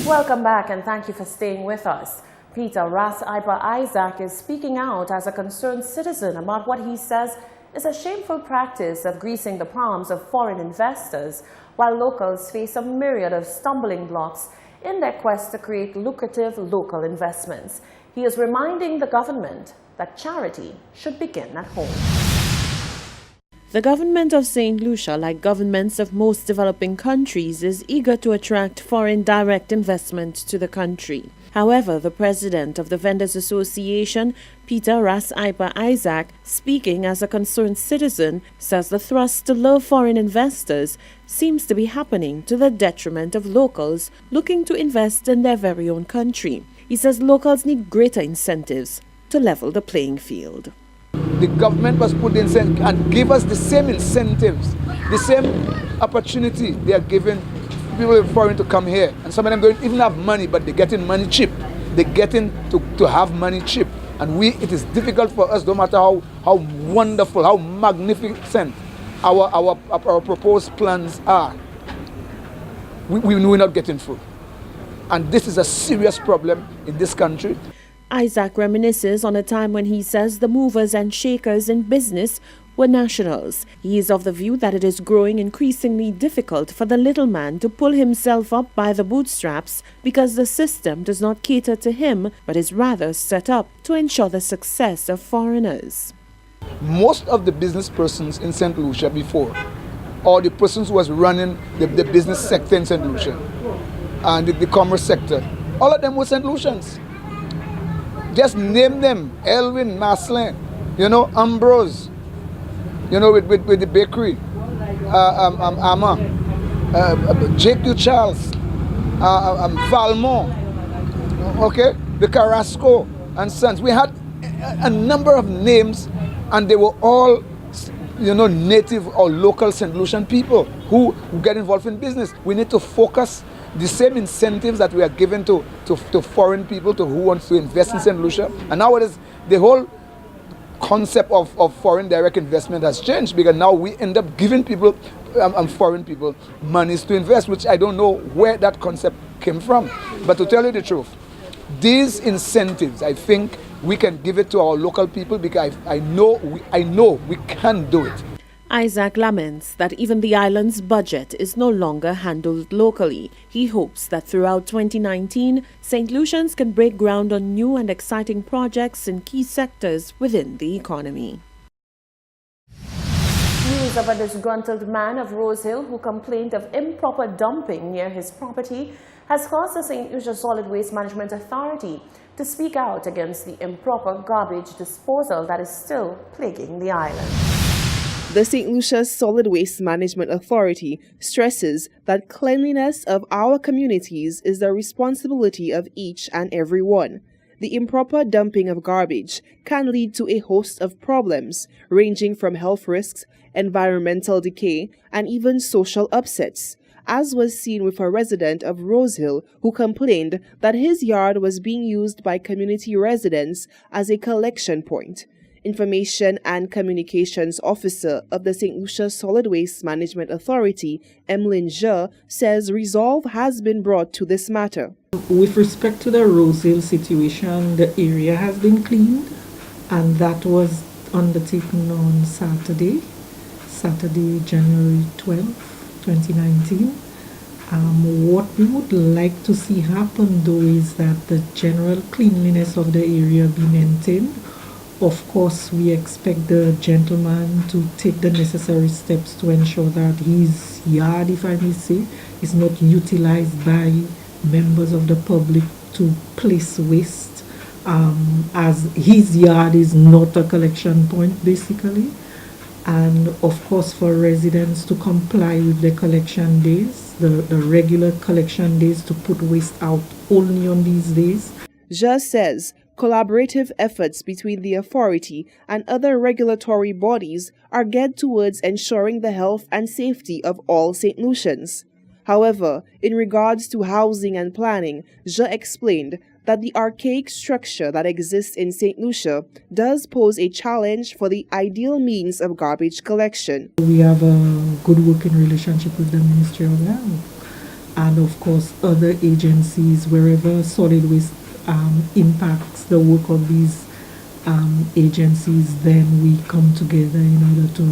Welcome back and thank you for staying with us. Peter Ras-Ipa Isaac is speaking out as a concerned citizen about what he says is a shameful practice of greasing the palms of foreign investors while locals face a myriad of stumbling blocks in their quest to create lucrative local investments. He is reminding the government that charity should begin at home. The government of St. Lucia, like governments of most developing countries, is eager to attract foreign direct investment to the country. However, the president of the Vendors Association, Peter Ras-Ipa Isaac, speaking as a concerned citizen, says the thrust to lure foreign investors seems to be happening to the detriment of locals looking to invest in their very own country. He says locals need greater incentives to level the playing field. The government must put the incentive and give us the same incentives, the same opportunity they are giving people foreign to come here. And some of them don't even have money, but they're getting money cheap. They're getting to have money cheap. And it is difficult for us, no matter how wonderful, how magnificent our proposed plans are. We're not getting through. And this is a serious problem in this country. Isaac reminisces on a time when he says the movers and shakers in business were nationals. He is of the view that it is growing increasingly difficult for the little man to pull himself up by the bootstraps because the system does not cater to him but is rather set up to ensure the success of foreigners. Most of the business persons in St. Lucia before, or the persons who was running the business sector in St. Lucia and the commerce sector, all of them were St. Lucians. Just name them: Elwin, Maslin, Ambrose, with the bakery, Amma, J.Q. Charles, Valmont, okay, the Carrasco and Sons. We had a number of names, and they were all, native or local St. Lucian people who get involved in business. We need to focus the same incentives that we are giving to foreign people who want to invest in St. Lucia. And nowadays, the whole concept of foreign direct investment has changed, because now we end up giving people, foreign people, monies to invest, which I don't know where that concept came from. But to tell you the truth, these incentives, I think we can give it to our local people, because I know we can do it. Isaac laments that even the island's budget is no longer handled locally. He hopes that throughout 2019, St. Lucians can break ground on new and exciting projects in key sectors within the economy. News of a disgruntled man of Rose Hill who complained of improper dumping near his property has caused the St. Lucia Solid Waste Management Authority to speak out against the improper garbage disposal that is still plaguing the island. The St. Lucia Solid Waste Management Authority stresses that cleanliness of our communities is the responsibility of each and every one. The improper dumping of garbage can lead to a host of problems, ranging from health risks, environmental decay, and even social upsets, as was seen with a resident of Rose Hill who complained that his yard was being used by community residents as a collection point. Information and Communications Officer of the St. Lucia Solid Waste Management Authority, Emlyn Jha, says resolve has been brought to this matter. With respect to the Rose Hill situation, the area has been cleaned, and that was undertaken on Saturday, January 12, 2019. What we would like to see happen, though, is that the general cleanliness of the area be maintained. Of course, we expect the gentleman to take the necessary steps to ensure that his yard, if I may say, is not utilized by members of the public to place waste, as his yard is not a collection point, basically. And of course, for residents to comply with the collection days, the regular collection days, to put waste out only on these days. Jha says collaborative efforts between the authority and other regulatory bodies are geared towards ensuring the health and safety of all St. Lucians. However, in regards to housing and planning, Jha explained that the archaic structure that exists in St. Lucia does pose a challenge for the ideal means of garbage collection. We have a good working relationship with the Ministry of Health, and of course other agencies, wherever solid waste impacts the work of these agencies, then we come together in order to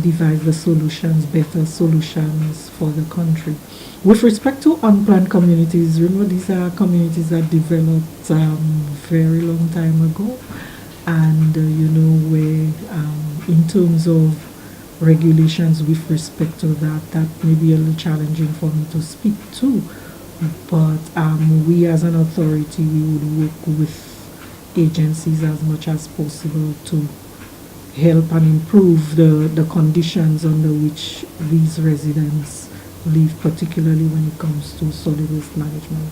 devise the solutions, better solutions for the country. With respect to unplanned communities, remember these are communities that developed very long time ago, and where in terms of regulations with respect to that may be a little challenging for me to speak to, but we as an authority, we would work with agencies as much as possible to help and improve the conditions under which these residents live, particularly when it comes to solid waste management.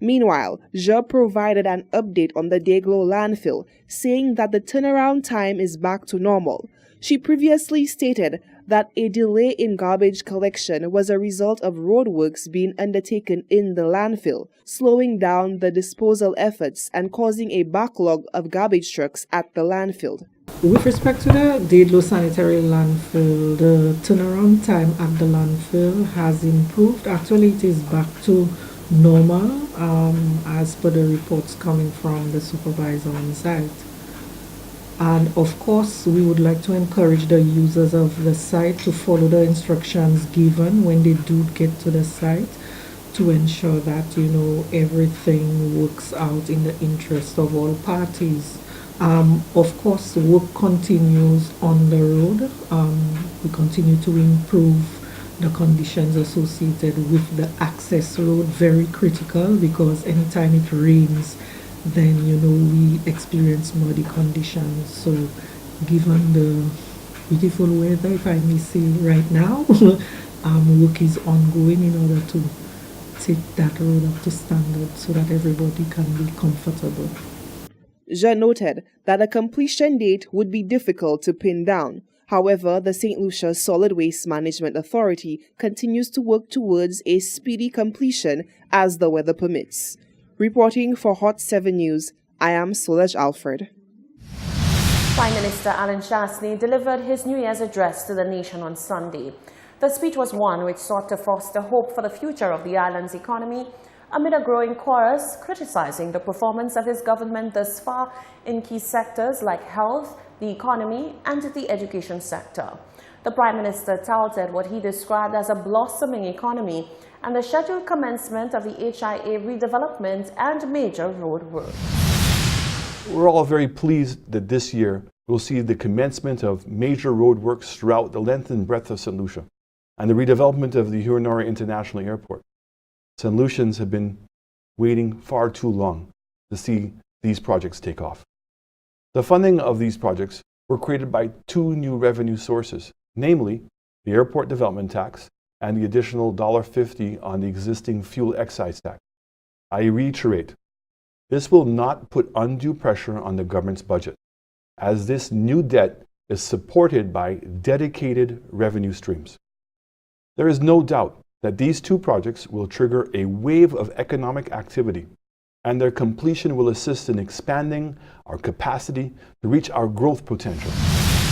Meanwhile, JA provided an update on the Deglo landfill, saying that the turnaround time is back to normal. She previously stated that a delay in garbage collection was a result of roadworks being undertaken in the landfill, slowing down the disposal efforts and causing a backlog of garbage trucks at the landfill. With respect to the Deglo sanitary landfill, the turnaround time at the landfill has improved. Actually, it is back to normal as per the reports coming from the supervisor on site. And of course, we would like to encourage the users of the site to follow the instructions given when they do get to the site, to ensure that everything works out in the interest of all parties. Of course, work continues on the road. We continue to improve the conditions associated with the access road, very critical, because anytime it rains, then we experience muddy conditions. So given the beautiful weather, if I may say right now, work is ongoing in order to take that road up to standard so that everybody can be comfortable. JA noted that a completion date would be difficult to pin down. However, the St. Lucia Solid Waste Management Authority continues to work towards a speedy completion as the weather permits. Reporting for Hot 7 News, I am Solaj Alfred. Prime Minister Alan Shastney delivered his New Year's address to the nation on Sunday. The speech was one which sought to foster hope for the future of the island's economy amid a growing chorus criticizing the performance of his government thus far in key sectors like health, the economy, and the education sector. The Prime Minister touted what he described as a blossoming economy and the scheduled commencement of the HIA redevelopment and major road work. We're all very pleased that this year we'll see the commencement of major road works throughout the length and breadth of St. Lucia and the redevelopment of the Huronora International Airport. St. Lucians have been waiting far too long to see these projects take off. The funding of these projects were created by two new revenue sources, namely the airport development tax and the additional $1.50 on the existing fuel excise tax. I reiterate, this will not put undue pressure on the government's budget, as this new debt is supported by dedicated revenue streams. There is no doubt that these two projects will trigger a wave of economic activity, and their completion will assist in expanding our capacity to reach our growth potential.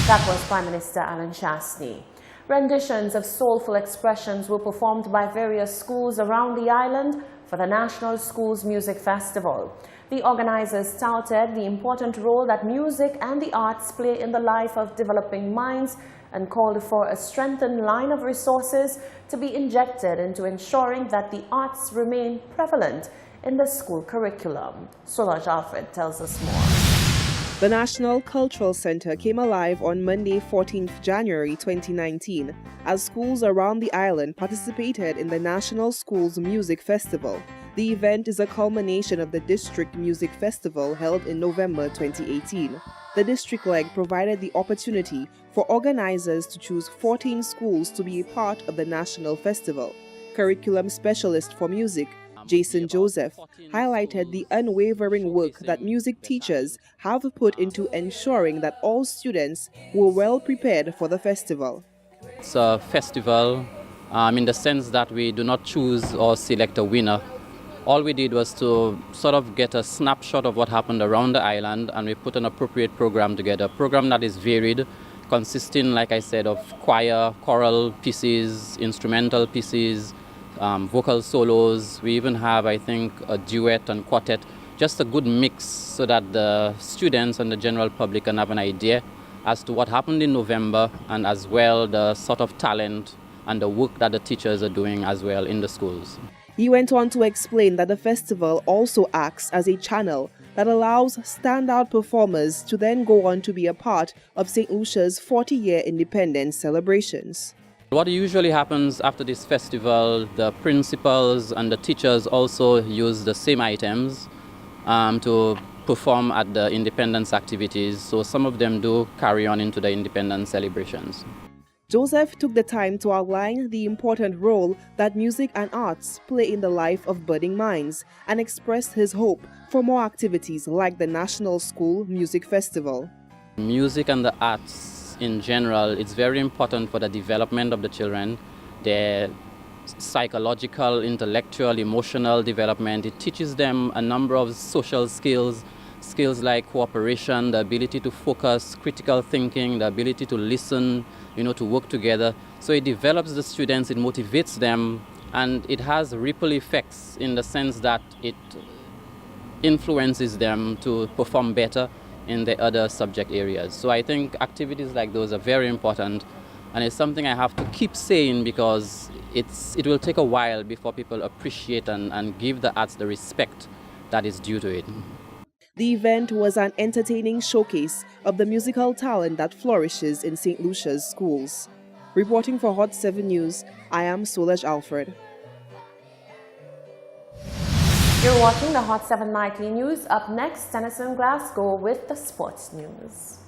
That was Prime Minister Alan Shastney. Renditions of soulful expressions were performed by various schools around the island for the National Schools Music Festival. The organizers touted the important role that music and the arts play in the life of developing minds and called for a strengthened line of resources to be injected into ensuring that the arts remain prevalent in the school curriculum. Solaj Alfred tells us more. The National Cultural Center came alive on Monday, 14th January 2019, as schools around the island participated in the National Schools Music Festival. The event is a culmination of the District Music Festival held in November 2018. The district leg provided the opportunity for organizers to choose 14 schools to be a part of the National Festival. Curriculum specialist for music, Jason Joseph, highlighted the unwavering work that music teachers have put into ensuring that all students were well prepared for the festival. It's a festival in the sense that we do not choose or select a winner. All we did was to sort of get a snapshot of what happened around the island, and we put an appropriate program together, a program that is varied, consisting, like I said, of choir, choral pieces, instrumental pieces, vocal solos. We even have, I think, a duet and quartet, just a good mix so that the students and the general public can have an idea as to what happened in November, and as well the sort of talent and the work that the teachers are doing as well in the schools. He went on to explain that the festival also acts as a channel that allows standout performers to then go on to be a part of St. Lucia's 40-year independence celebrations. What usually happens after this festival, the principals and the teachers also use the same items to perform at the independence activities. So some of them do carry on into the independence celebrations. Joseph took the time to outline the important role that music and arts play in the life of budding minds and expressed his hope for more activities like the National School Music Festival. Music and the arts in general, it's very important for the development of the children, their psychological, intellectual, emotional development. It teaches them a number of social skills, skills like cooperation, the ability to focus, critical thinking, the ability to listen, to work together. So it develops the students, it motivates them, and it has ripple effects in the sense that it influences them to perform better in the other subject areas. So I think activities like those are very important, and it's something I have to keep saying because it will take a while before people appreciate and give the arts the respect that is due to it. The event was an entertaining showcase of the musical talent that flourishes in St. Lucia's schools. Reporting for Hot 7 News, I am Solaj Alfred. You're watching the Hot 7 Nightly News. Up next, Tennyson Glasgow with the sports news.